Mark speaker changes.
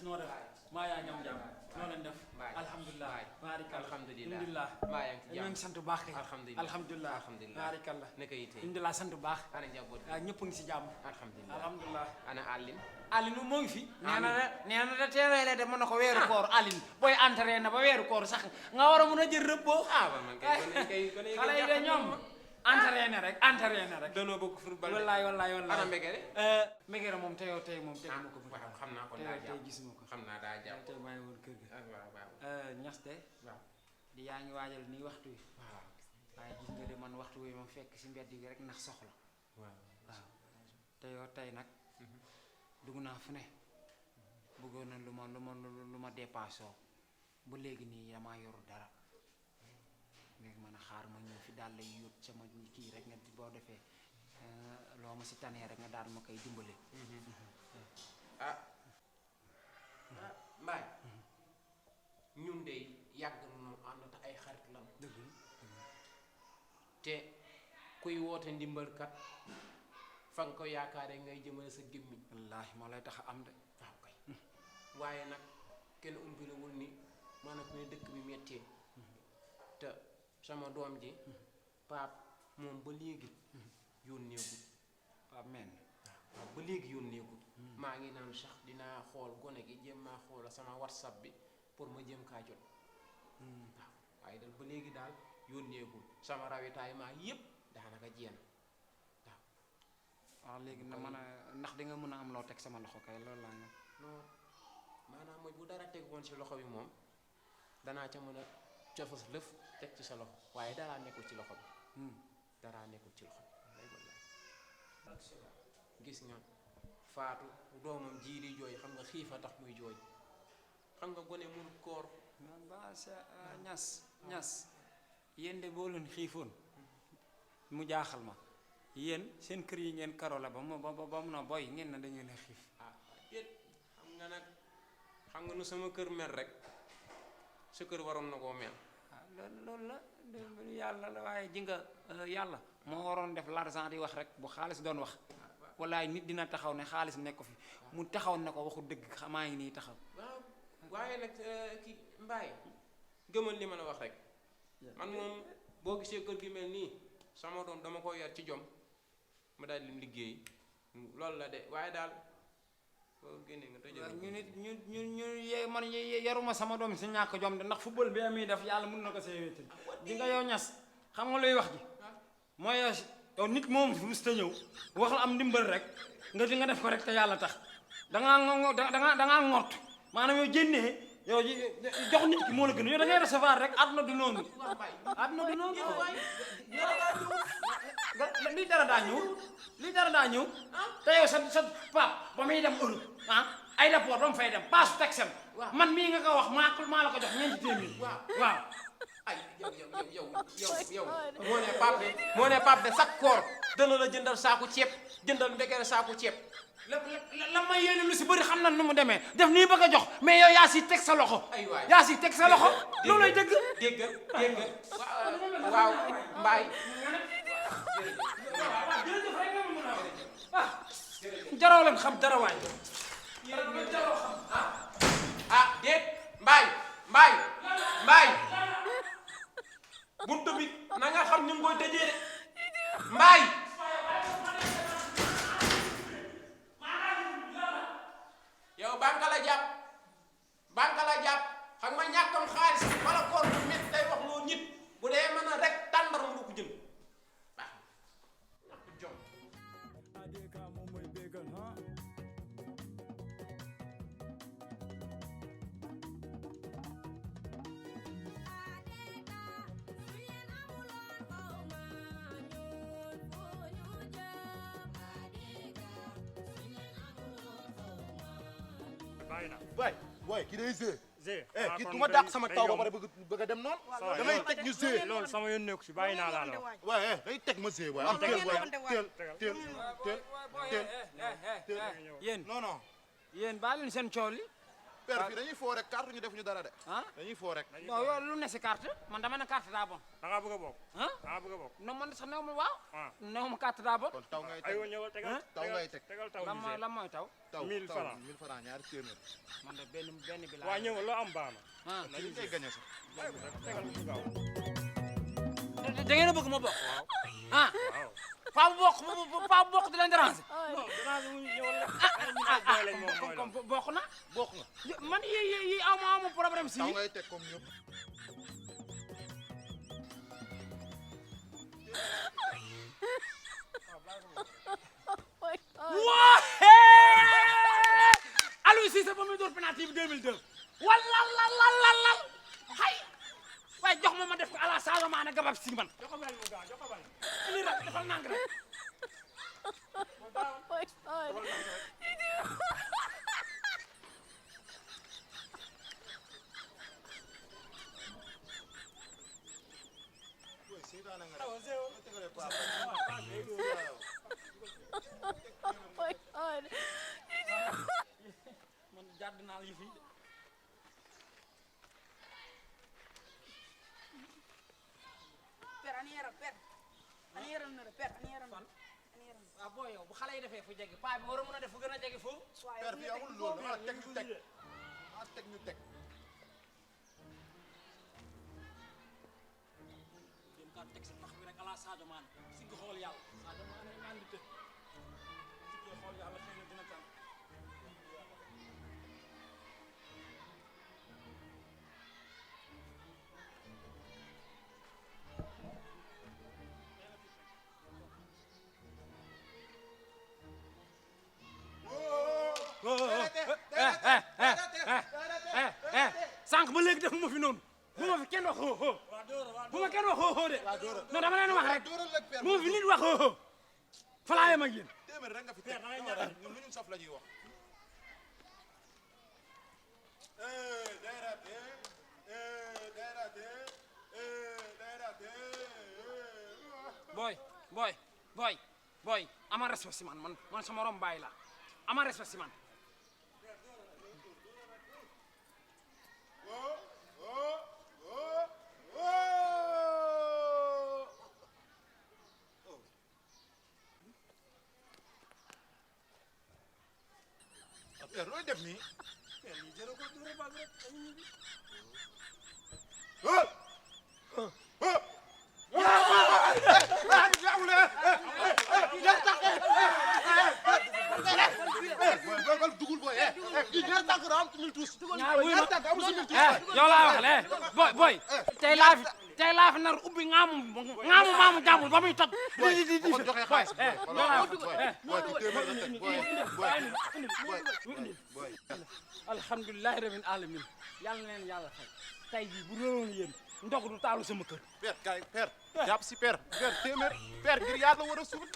Speaker 1: noo def maa yaa ñam jàmm noo leen def alhamdulilah baarikalla alhamdulilah
Speaker 2: maa yaa ngi ci jàmm
Speaker 1: ñu ngi sant bu baax kay
Speaker 2: alhamdulilah
Speaker 1: baarikalla
Speaker 2: naka yite
Speaker 1: alhamdulilah sant bu baax
Speaker 2: ana njaboot
Speaker 1: waaw ñëpp a ngi si jàmm alhamdulilah
Speaker 2: ana Aline
Speaker 1: Aline moo ngi fi nee na da teelee de mën na ko weeru koor Aline booy entraîné na ba weeru koor sax nga war a mën a jël rëbboo
Speaker 2: man kay
Speaker 1: xale yi de ñoom entraîné rek
Speaker 2: danoo bëgg football
Speaker 1: wallaay
Speaker 2: ana Mbegere
Speaker 1: Mbegere moom tey moom tey ma ko
Speaker 2: waaw xam naa ko
Speaker 1: tey gisuma ko
Speaker 2: xam naa daa jàpp
Speaker 1: tey maa ngi woon kër ga
Speaker 2: waaw
Speaker 1: ñas de
Speaker 2: waaw
Speaker 1: di yaa ngi waajal nii waxtu wi
Speaker 2: waaw
Speaker 1: waaye gis nga de man waxtu wi ma fekk si mbedd bi rek ndax soxla
Speaker 2: waaw
Speaker 1: tey nag dugg naa fu ne bëggoon na lu ma dépassé ba léegi nii damaa yoru dara léegi man a xaar ma ñëw fi daal lay yót sama kii rek nga boo defee loo ma si tanee rek nga daal ma koy dimbale
Speaker 2: Mbaye ñun de yàgg nañu ànd te ay xarit lan
Speaker 1: dëgg
Speaker 2: te kuy woote ndimbalkat fa nga ko yaakaaree ngay jëmale sa gémmiñ
Speaker 1: wallaahi moo lay tax a am de
Speaker 2: waaw kay waaye nag kenn umpilewul ni maanaam ne dëkk bi mettee te sama doom ji paap moom ba léegi yónneegul
Speaker 1: paap men
Speaker 2: waaw ba léegi yónneegul maa ngi naan sax dinaa xool gone gi jéem maa xoola sama whatsapp bi pour ma jéem kaa jot waaw waaye dal ba léegi daal yónneegul sama rawitaay maa yépp daanaka jéem
Speaker 1: waaw léegi na mën a ndax di nga mën a am loo teg sama loxo kay loolu laa nga
Speaker 2: non maanaam mooy bu dara teg woon ci loxo bi moom danaa ca mën a cofas lëf teg ci sa loxo waaye daraa nekkul ci loxo bi daraa nekkul ci loxo bi lay wallaay gis nga faatu doomam jii di jooy xam nga xiifa tax muy jooy xam nga gone mun koor
Speaker 1: man ba sa ñas yéen de boo leen xiifoon mu jaaxal ma yéen seen kër yi ngeen karo la ba mu na boy ngeen na dañu ne xiif
Speaker 2: déet xam nga nag xam nga nu sama kër mel rek sa kër waroon na koo mel
Speaker 1: loolu la yàlla la waaye ji nga yàlla moo waroon def l'argent di wax rek bu xaalis doon wax wallaay nit dina taxaw ne xaalis nekk ko fi mu taxaw ne ko waxu dëgg xamaa ngi nii taxaw
Speaker 2: waaw waaye nag ki Mbaye gëmal li ma la wax rek man moom boo gisee kër gi mel nii sama doom dama ko yar ci jom ma daal lim liggéey loolu la de waaye daal boo génnee nga tëjee
Speaker 1: ñu nit ñu man yaruma sama doom si ñàkk jom de ndax football bi muy def yàlla mun na ko see wéetal di nga yow ñas xam nga luy wax ji mooy yow nit moom rus te ñëw wax la am ndimbal rek nga di nga def ko rek te yàlla tax dangaa ngort maanaam yow jénnee yow jox nit ki moo la gën yow da ngay recevoir rek àdduna du noonu lii dara daa ñëw te yow sa pap ba muy dem Europe ay rapport ba mu fay dem paasu taxem man mii nga ko wax maa la ko jox ñeenti téeméer waaw
Speaker 2: ay yow moo ne pap de chaque koor dana la jëndal saaku ceeb jëndal Mbegere saaku ceeb
Speaker 1: la may yéene lu si bëri xam na nu mu demee def nii bëgg a jox mais yow yaa si teg sa loxo yaa si teg sa loxo loolay dëgg
Speaker 2: dégg waaw Mbaye
Speaker 1: jaroo leen xam dara waay
Speaker 2: déet Mbaye buntu bi na nga xam ni nga koy tëjee de Mbaye yow banque la jàpp xam nga ñàkkam xaalis wala koor bu métti day wax loo nit bu dee mën a rek tàndaram nga ko jënd baax ñàkk jom
Speaker 3: boy ki day zee ki du ma dàq sama taw ba pare bëgg a dem noonu damay teg ñu zee
Speaker 4: loolu sama yoon nekku si bàyyi naa laa la wax
Speaker 3: waaye day teg ma zee waaye am teel
Speaker 1: yéen
Speaker 3: non
Speaker 1: yéen baa leen seen coow li
Speaker 3: père fii dañuy foo rek carte ñu def ñu dara de
Speaker 1: ah
Speaker 3: dañuy foo rek
Speaker 1: non yow lu ne si carte man dama ne carte daa bon
Speaker 4: da ngaa bëgg a bokk.
Speaker 1: ah
Speaker 4: da ngaa bëgg a bokk.
Speaker 1: non man sax néew ma waaw
Speaker 4: ah
Speaker 1: néew ma carte daa bon
Speaker 3: kon taw ngay teg
Speaker 4: aywa ñëwal tegal.
Speaker 3: taw ngay teg
Speaker 4: tegal taw
Speaker 1: lan mooy
Speaker 4: bi
Speaker 1: lan mooy taw
Speaker 3: taw
Speaker 4: 1000
Speaker 3: taw
Speaker 4: francs.
Speaker 3: 1000 francs ñaari téeméer
Speaker 1: man de benn bi laa
Speaker 4: waa ñëwal loo am baax na.
Speaker 1: ah
Speaker 3: dañu koy gagné sax
Speaker 4: tegal mu gaaw.
Speaker 1: da ngeen a bëgg ma bokk ah
Speaker 4: waaw.
Speaker 1: paa bu bokk di leen déranger
Speaker 4: non dinaa ko ñëwal rek. ah ah lañ moom mooy
Speaker 1: comme
Speaker 4: loolu.
Speaker 1: bokk na
Speaker 3: bokk nga
Speaker 1: man yi aw ma problème si
Speaker 3: taw ngay teg comme ñëpp
Speaker 1: waa Aliou Cissé ba muy door penalty bi 2002 wala hay waaye jox ma def ko ala Sadio Mané gabab si man
Speaker 4: jox ko bal mu gaaw jox ko bal.
Speaker 1: lii rek defal nang rek man jàdd naa la fi
Speaker 5: per ani yaram per ani yaram na per ani yaram
Speaker 1: fan waaw boo yow bu xale yi defee fu jege paa bi war a mën a def fu gën a jege foofu
Speaker 3: père fii amul loolu dama teg ñu teg dama teg ñu teg
Speaker 1: jëm kaa teg si pax bi rek ala Sadio Mané si nga xool yàlla Sadio Mané ñaan di të si nga xool yàlla xëy na dina tànn sànq ba léegi defuma fi noonu bu ma fi kenn wax xoo xoo bu ma kenn wax xoo xoo de non dama leen wax rek
Speaker 3: dóoral rek père
Speaker 1: bu ma fi nit wax xoo xoo fa laa yem ak yéen
Speaker 3: téeméer rek nga fi teg ñun lu ñu saf la ñuy wax
Speaker 1: booy ama respect si man sama morom bàyyi la ama respect si man
Speaker 3: père looy def nii dugul boy ñaar tànk ra am ci mil tous ñaar tànk amul ci mil tous
Speaker 1: yow laa wax le boy tey laa fi nar ubbi ngaamu maamu jàmbur ba muy toj di
Speaker 3: ko joxe xaalis boy téeméer la teg boy
Speaker 1: alhamdulilahi rabbil alamin yàlla na leen yàlla fay tey jii bu doon yéen ndog du taalu sama kër
Speaker 3: père kay père jàpp si père téeméer père ngir yàlla war a suul